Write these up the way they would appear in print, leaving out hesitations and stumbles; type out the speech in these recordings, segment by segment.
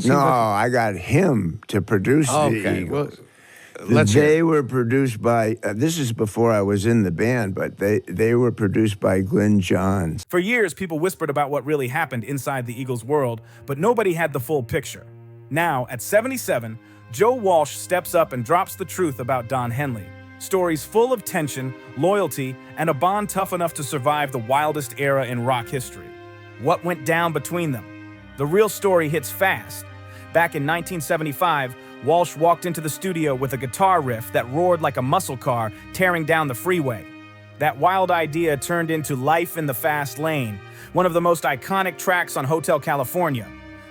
No, I got him to produce the Eagles. Well, they were produced by, this is before I was in the band, but they were produced by Glenn Johns. For years, people whispered about what really happened inside the Eagles' world, but nobody had the full picture. Now, at 77, Joe Walsh steps up and drops the truth about Don Henley. Stories full of tension, loyalty, and a bond tough enough to survive the wildest era in rock history. What went down between them? The real story hits fast. Back in 1975, Walsh walked into the studio with a guitar riff that roared like a muscle car tearing down the freeway. That wild idea turned into Life in the Fast Lane, one of the most iconic tracks on Hotel California.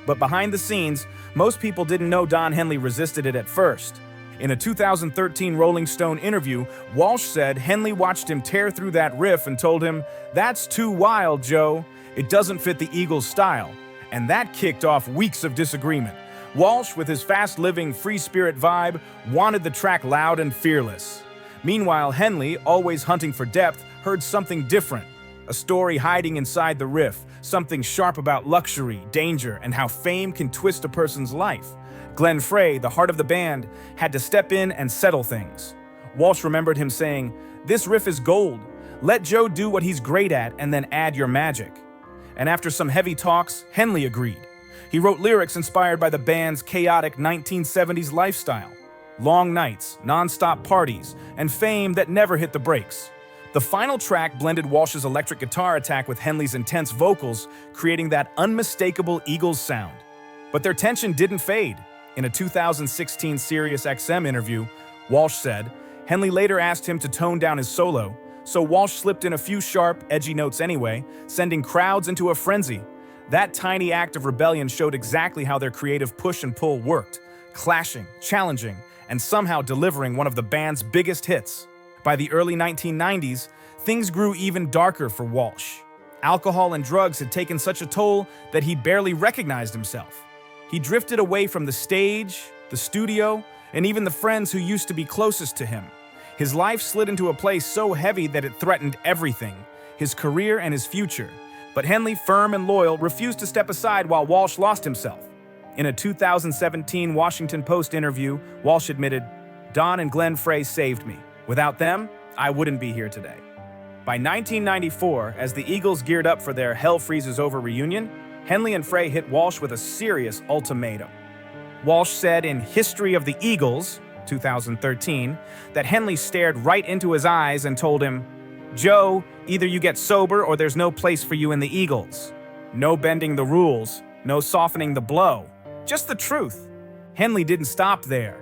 But behind the scenes, most people didn't know Don Henley resisted it at first. In a 2013 Rolling Stone interview, Walsh said Henley watched him tear through that riff and told him, "That's too wild, Joe. It doesn't fit the Eagles' style." And that kicked off weeks of disagreement. Walsh, with his fast-living, free-spirit vibe, wanted the track loud and fearless. Meanwhile, Henley, always hunting for depth, heard something different. A story hiding inside the riff, something sharp about luxury, danger, and how fame can twist a person's life. Glenn Frey, the heart of the band, had to step in and settle things. Walsh remembered him saying, "This riff is gold. Let Joe do what he's great at and then add your magic." And after some heavy talks, Henley agreed. He wrote lyrics inspired by the band's chaotic 1970s lifestyle. Long nights, non-stop parties, and fame that never hit the brakes. The final track blended Walsh's electric guitar attack with Henley's intense vocals, creating that unmistakable Eagles sound. But their tension didn't fade. In a 2016 Sirius XM interview, Walsh said, Henley later asked him to tone down his solo, so Walsh slipped in a few sharp, edgy notes anyway, sending crowds into a frenzy. That tiny act of rebellion showed exactly how their creative push and pull worked, clashing, challenging, and somehow delivering one of the band's biggest hits. By the early 1990s, things grew even darker for Walsh. Alcohol and drugs had taken such a toll that he barely recognized himself. He drifted away from the stage, the studio, and even the friends who used to be closest to him. His life slid into a place so heavy that it threatened everything, his career and his future. But Henley, firm and loyal, refused to step aside while Walsh lost himself. In a 2017 Washington Post interview, Walsh admitted, "Don and Glenn Frey saved me. Without them, I wouldn't be here today." By 1994, as the Eagles geared up for their Hell Freezes Over reunion, Henley and Frey hit Walsh with a serious ultimatum. Walsh said in History of the Eagles, 2013, that Henley stared right into his eyes and told him, "Joe, either you get sober or there's no place for you in the Eagles. No bending the rules, no softening the blow. Just the truth." Henley didn't stop there.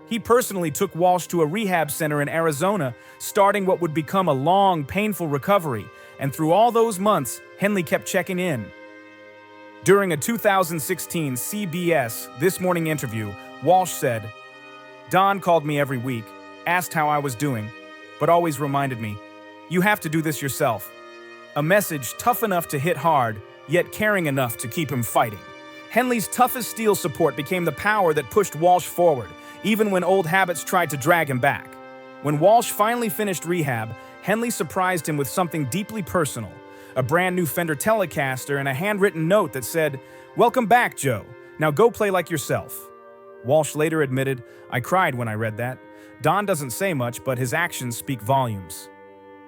He personally took Walsh to a rehab center in Arizona, starting what would become a long, painful recovery, and through all those months, Henley kept checking in. During a 2016 CBS This Morning interview, Walsh said, "Don called me every week, asked how I was doing, but always reminded me, you have to do this yourself." A message tough enough to hit hard, yet caring enough to keep him fighting. Henley's tough-as-steel support became the power that pushed Walsh forward, even when old habits tried to drag him back. When Walsh finally finished rehab, Henley surprised him with something deeply personal, a brand new Fender Telecaster and a handwritten note that said, "Welcome back, Joe. Now go play like yourself." Walsh later admitted, "I cried when I read that. Don doesn't say much, but his actions speak volumes."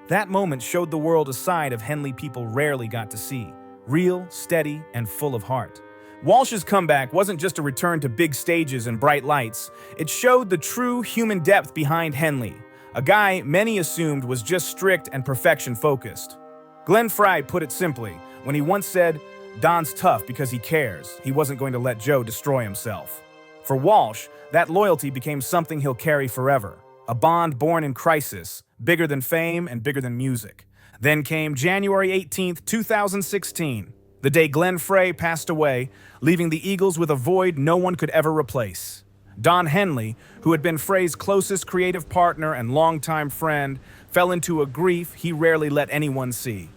That moment showed the world a side of Henley people rarely got to see, real, steady, and full of heart. Walsh's comeback wasn't just a return to big stages and bright lights. It showed the true human depth behind Henley, a guy many assumed was just strict and perfection-focused. Glenn Frey put it simply when he once said, "Don's tough because he cares. He wasn't going to let Joe destroy himself." For Walsh, that loyalty became something he'll carry forever, a bond born in crisis, bigger than fame and bigger than music. Then came January 18th, 2016, the day Glenn Frey passed away, leaving the Eagles with a void no one could ever replace. Don Henley, who had been Frey's closest creative partner and longtime friend, fell into a grief he rarely let anyone see.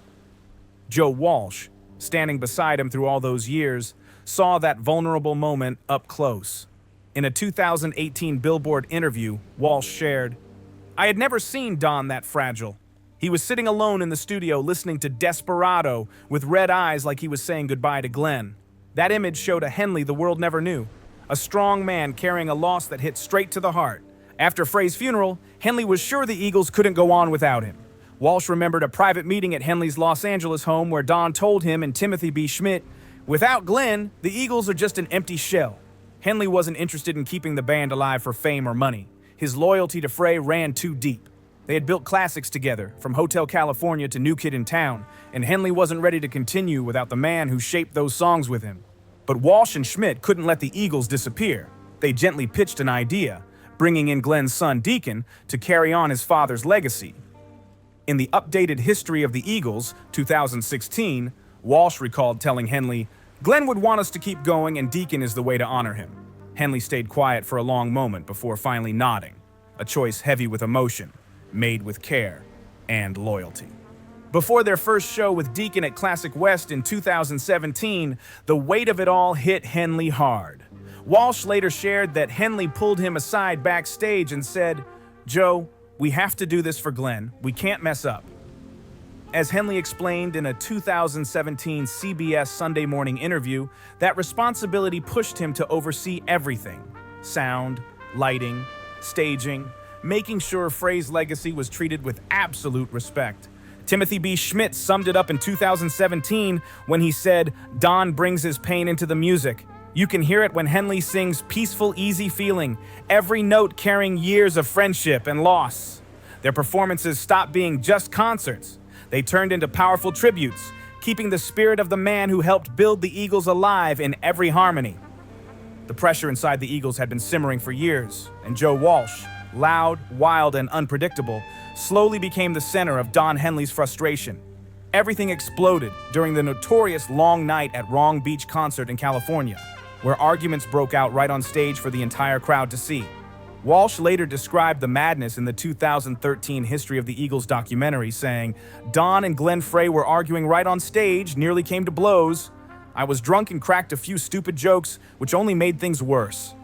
Joe Walsh, standing beside him through all those years, saw that vulnerable moment up close. In a 2018 Billboard interview, Walsh shared, "I had never seen Don that fragile. He was sitting alone in the studio listening to Desperado with red eyes like he was saying goodbye to Glenn. That image showed a Henley the world never knew, a strong man carrying a loss that hit straight to the heart. After Frey's funeral, Henley was sure the Eagles couldn't go on without him. Walsh remembered a private meeting at Henley's Los Angeles home where Don told him and Timothy B. Schmidt, "Without Glenn, the Eagles are just an empty shell." Henley wasn't interested in keeping the band alive for fame or money. His loyalty to Frey ran too deep. They had built classics together, from Hotel California to New Kid in Town, and Henley wasn't ready to continue without the man who shaped those songs with him. But Walsh and Schmidt couldn't let the Eagles disappear. They gently pitched an idea, bringing in Glenn's son Deacon to carry on his father's legacy. In the updated History of the Eagles, 2016, Walsh recalled telling Henley, "Glenn would want us to keep going and Deacon is the way to honor him." Henley stayed quiet for a long moment before finally nodding, a choice heavy with emotion, made with care and loyalty. Before their first show with Deacon at Classic West in 2017, the weight of it all hit Henley hard. Walsh later shared that Henley pulled him aside backstage and said, "Joe, we have to do this for Glenn. We can't mess up." As Henley explained in a 2017 CBS Sunday Morning interview, that responsibility pushed him to oversee everything: sound, lighting, staging, making sure Frey's legacy was treated with absolute respect. Timothy B. Schmidt summed it up in 2017 when he said, "Don brings his pain into the music. You can hear it when Henley sings Peaceful, Easy Feeling, every note carrying years of friendship and loss." Their performances stopped being just concerts. They turned into powerful tributes, keeping the spirit of the man who helped build the Eagles alive in every harmony. The pressure inside the Eagles had been simmering for years, and Joe Walsh, loud, wild, and unpredictable, slowly became the center of Don Henley's frustration. Everything exploded during the notorious Long Night at Wrong Beach concert in California, where arguments broke out right on stage for the entire crowd to see. Walsh later described the madness in the 2013 History of the Eagles documentary, saying, "Don and Glenn Frey were arguing right on stage, nearly came to blows. I was drunk and cracked a few stupid jokes, which only made things worse."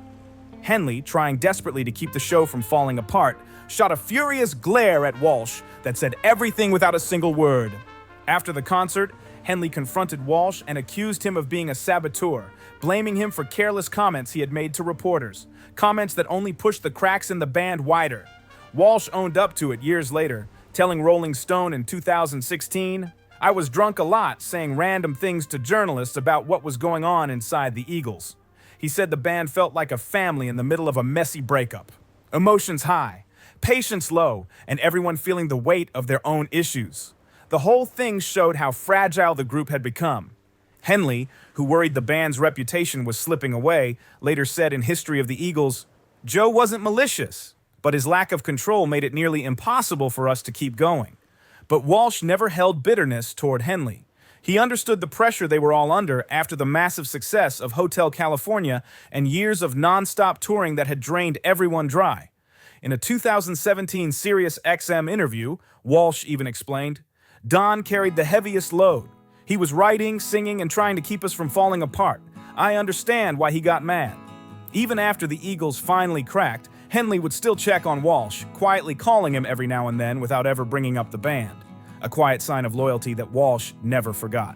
Henley, trying desperately to keep the show from falling apart, shot a furious glare at Walsh that said everything without a single word. After the concert, Henley confronted Walsh and accused him of being a saboteur, blaming him for careless comments he had made to reporters, comments that only pushed the cracks in the band wider. Walsh owned up to it years later, telling Rolling Stone in 2016, "I was drunk a lot, saying random things to journalists about what was going on inside the Eagles." He said the band felt like a family in the middle of a messy breakup. Emotions high, patience low, and everyone feeling the weight of their own issues. The whole thing showed how fragile the group had become. Henley, who worried the band's reputation was slipping away, later said in History of the Eagles, "Joe wasn't malicious, but his lack of control made it nearly impossible for us to keep going." But Walsh never held bitterness toward Henley. He understood the pressure they were all under after the massive success of Hotel California and years of non-stop touring that had drained everyone dry. In a 2017 Sirius XM interview, Walsh even explained, "Don carried the heaviest load. He was writing, singing, and trying to keep us from falling apart. I understand why he got mad." Even after the Eagles finally cracked, Henley would still check on Walsh, quietly calling him every now and then without ever bringing up the band. A quiet sign of loyalty that Walsh never forgot.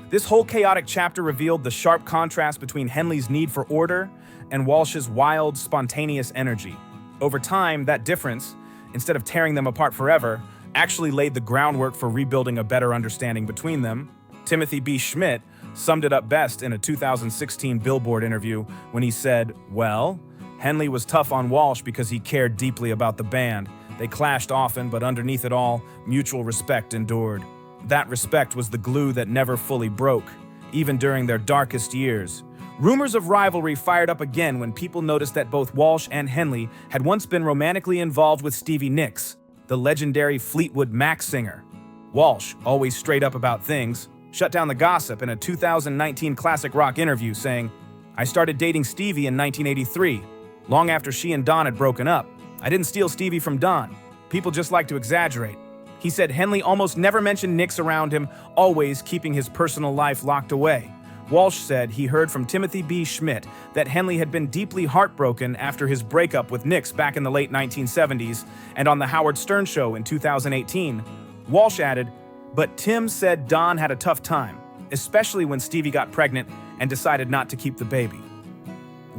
This whole chaotic chapter revealed the sharp contrast between Henley's need for order and Walsh's wild, spontaneous energy. Over time, that difference, instead of tearing them apart forever, actually laid the groundwork for rebuilding a better understanding between them. Timothy B. Schmidt summed it up best in a 2016 Billboard interview when he said, "Well, Henley was tough on Walsh because he cared deeply about the band. They clashed often, but underneath it all, mutual respect endured. That respect was the glue that never fully broke, even during their darkest years." Rumors of rivalry fired up again when people noticed that both Walsh and Henley had once been romantically involved with Stevie Nicks, the legendary Fleetwood Mac singer. Walsh, always straight up about things, shut down the gossip in a 2019 classic rock interview, saying, "I started dating Stevie in 1983, long after she and Don had broken up. I didn't steal Stevie from Don. People just like to exaggerate." He said Henley almost never mentioned Nicks around him, always keeping his personal life locked away. Walsh said he heard from Timothy B. Schmidt that Henley had been deeply heartbroken after his breakup with Nicks back in the late 1970s, and on the Howard Stern Show in 2018, Walsh added, "But Tim said Don had a tough time, especially when Stevie got pregnant, and decided not to keep the baby.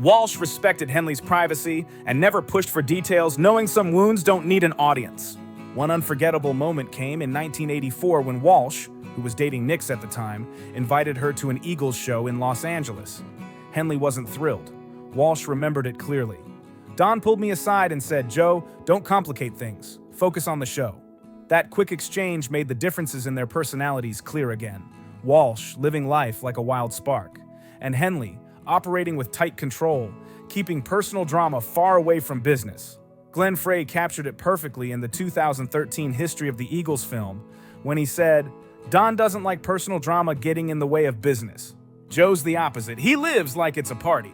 Walsh respected Henley's privacy and never pushed for details, knowing some wounds don't need an audience. One unforgettable moment came in 1984 when Walsh, who was dating Nix at the time, invited her to an Eagles show in Los Angeles. Henley wasn't thrilled. Walsh remembered it clearly. Don pulled me aside and said, "Joe, don't complicate things. Focus on the show." That quick exchange made the differences in their personalities clear again. Walsh living life like a wild spark, and Henley operating with tight control, keeping personal drama far away from business. Glenn Frey captured it perfectly in the 2013 History of the Eagles film when he said, "Don doesn't like personal drama getting in the way of business. Joe's the opposite. He lives like it's a party."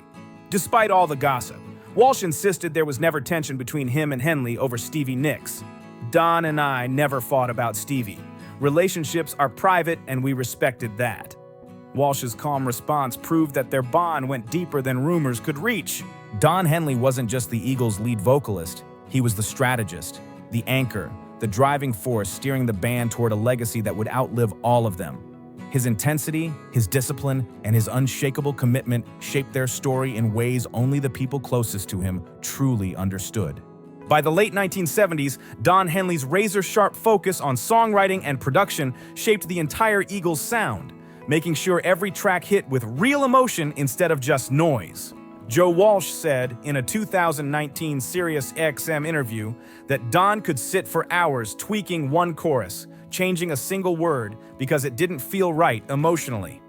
Despite all the gossip, Walsh insisted there was never tension between him and Henley over Stevie Nicks. "Don and I never fought about Stevie. Relationships are private and we respected that." Walsh's calm response proved that their bond went deeper than rumors could reach. Don Henley wasn't just the Eagles' lead vocalist. He was the strategist, the anchor, the driving force steering the band toward a legacy that would outlive all of them. His intensity, his discipline, and his unshakable commitment shaped their story in ways only the people closest to him truly understood. By the late 1970s, Don Henley's razor-sharp focus on songwriting and production shaped the entire Eagles sound, making sure every track hit with real emotion instead of just noise. Joe Walsh said in a 2019 Sirius XM interview that Don could sit for hours tweaking one chorus, changing a single word because it didn't feel right emotionally.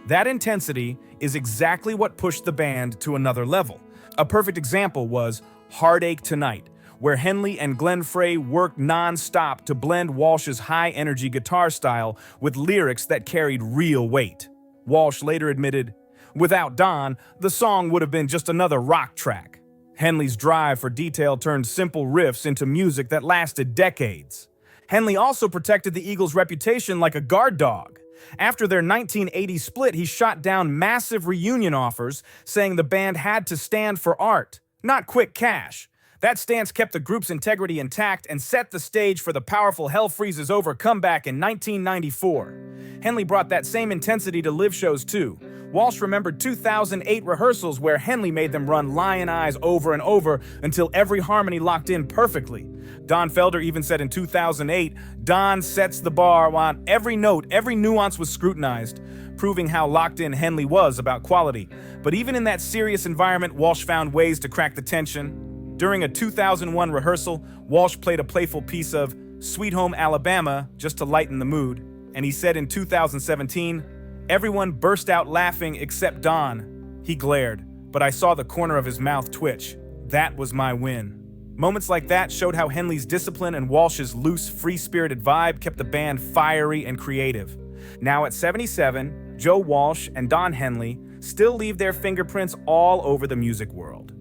That intensity is exactly what pushed the band to another level. A perfect example was "Heartache Tonight," where Henley and Glenn Frey worked non-stop to blend Walsh's high-energy guitar style with lyrics that carried real weight. Walsh later admitted, "Without Don, the song would have been just another rock track." Henley's drive for detail turned simple riffs into music that lasted decades. Henley also protected the Eagles' reputation like a guard dog. After their 1980 split, he shot down massive reunion offers, saying the band had to stand for art, not quick cash. That stance kept the group's integrity intact and set the stage for the powerful Hell Freezes Over comeback in 1994. Henley brought that same intensity to live shows too. Walsh remembered 2008 rehearsals where Henley made them run Lion Eyes over and over until every harmony locked in perfectly. Don Felder even said in 2008, "Don sets the bar while every note, every nuance was scrutinized," proving how locked in Henley was about quality. But even in that serious environment, Walsh found ways to crack the tension. During a 2001 rehearsal, Walsh played a playful piece of "Sweet Home Alabama" just to lighten the mood. And he said in 2017, "Everyone burst out laughing except Don. He glared, but I saw the corner of his mouth twitch. That was my win." Moments like that showed how Henley's discipline and Walsh's loose, free-spirited vibe kept the band fiery and creative. Now at 77, Joe Walsh and Don Henley still leave their fingerprints all over the music world.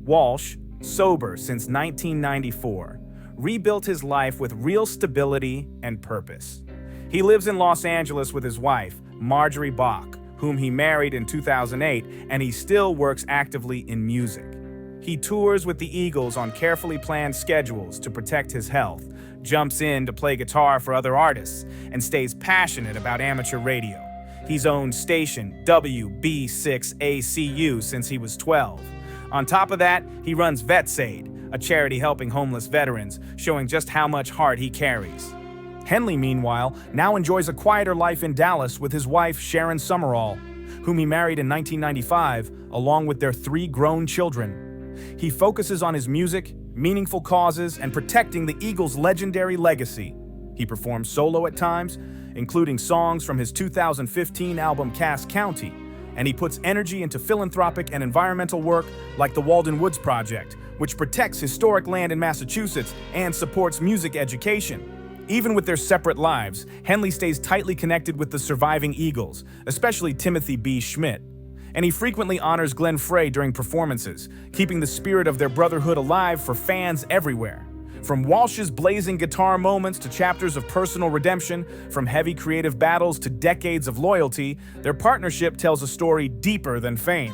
Walsh, sober since 1994, rebuilt his life with real stability and purpose. He lives in Los Angeles with his wife, Marjorie Bach, whom he married in 2008, and he still works actively in music. He tours with the Eagles on carefully planned schedules to protect his health, jumps in to play guitar for other artists, and stays passionate about amateur radio. He's owned station WB6ACU since he was 12. On top of that, he runs VetsAid, a charity helping homeless veterans, showing just how much heart he carries. Henley, meanwhile, now enjoys a quieter life in Dallas with his wife, Sharon Summerall, whom he married in 1995, along with their 3 grown children. He focuses on his music, meaningful causes, and protecting the Eagles' legendary legacy. He performs solo at times, including songs from his 2015 album Cass County, and he puts energy into philanthropic and environmental work like the Walden Woods Project, which protects historic land in Massachusetts and supports music education. Even with their separate lives, Henley stays tightly connected with the surviving Eagles, especially Timothy B. Schmidt. And he frequently honors Glenn Frey during performances, keeping the spirit of their brotherhood alive for fans everywhere. From Walsh's blazing guitar moments to chapters of personal redemption, from heavy creative battles to decades of loyalty, their partnership tells a story deeper than fame.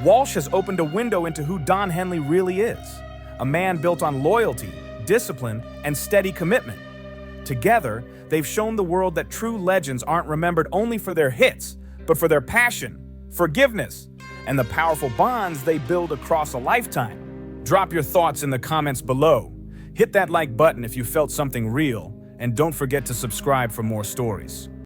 Walsh has opened a window into who Don Henley really is, a man built on loyalty, discipline, and steady commitment. Together, they've shown the world that true legends aren't remembered only for their hits, but for their passion, forgiveness, and the powerful bonds they build across a lifetime. Drop your thoughts in the comments below. Hit that like button if you felt something real, and don't forget to subscribe for more stories.